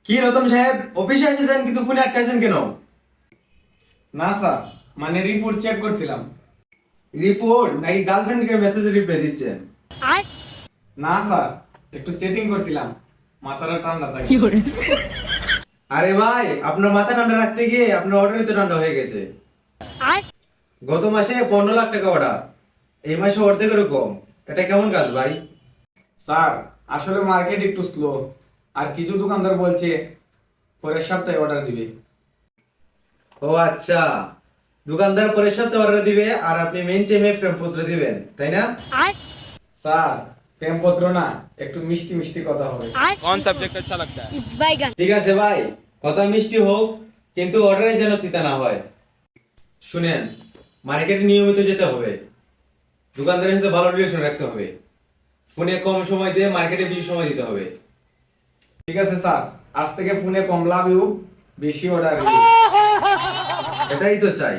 কি রতন সাহেব, অফিসে এসেছেন কিন্তু ফোনে আটকাছেন কেন? না স্যার, মানে রিপোর্ট চেক করছিলাম। রিপোর্ট নাকি গার্লফ্রেন্ডকে মেসেজ রিপ্লাই দিচ্ছেন? না স্যার, একটু চেটিং করছিলাম, মাথাটা ঠান্ডা থাকে। আরে ভাই, আপনার মাথা ঠান্ডা রাখতে গিয়ে আপনার অর্ডারই তো ঠান্ডা হয়ে গেছে। গত মাসে 15 লাখ টাকা অর্ডার, এই মাসে অর্ধেকেরও কম। এটা কেমন কাজ ভাই? স্যার, আসলে মার্কেট একটু স্লো, আর কিছু দোকানদার বলছে পরের সপ্তাহে অর্ডার দিবে। ও আচ্ছা, দোকানদার পরের সপ্তাহে অর্ডার দিবে আর আপনি মেইন টাইমে প্রেমপত্র দিবেন, তাই না? স্যার, প্রেমপত্র না, একটু মিষ্টি মিষ্টি কথা হবে। कौन सब्जेक्ट अच्छा लगता है? बैगन। ঠিক আছে ভাই, কথা মিষ্টি হোক, কিন্তু অর্ডারে যেন তিতা না হয়। শুনেন, মার্কেটে নিয়মিত যেতে হবে, দোকানদারের সাথে ভালো রিলেশন রাখতে হবে, ফোনে কম সময় দিয়ে মার্কেটে বেশি সময় দিতে হবে। ঠিক আছে স্যার, আজ থেকে ফোনে কম লাভ হোক, বেশি অর্ডার। এটাই তো চাই।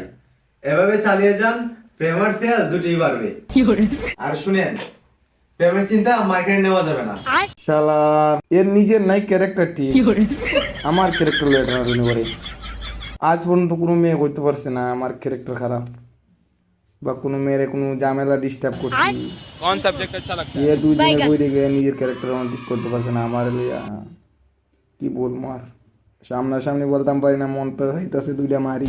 এভাবে চালিয়ে যান, প্রেম আর সেল দুটোই বাড়বে। আর শুনেন, প্রেমের চিন্তা মার্কেটে নেওয়া যাবে না। শালার, এর নিজের নাই ক্যারেক্টার ঠিক, আমার ক্যারেক্টার লয়ে টানাটানি করে। আজ পর্যন্ত কোনো মেয়ে করতে পারছে না আমার ক্যারেক্টার খারাপ, বা কোনো মেয়ের কোনো ঝামেলা ডিস্টার্ব করছি। कौन सब्जेक्ट अच्छा लगता है? এ দুই দিনে বই দেখে নিজের ক্যারেক্টার আমার ঠিক করতে পারছে না আমার লইয়া। কি বলবো আর, সামনাসামনি বলতাম পারি না, মন তো হইতাছে দুইটা মারি।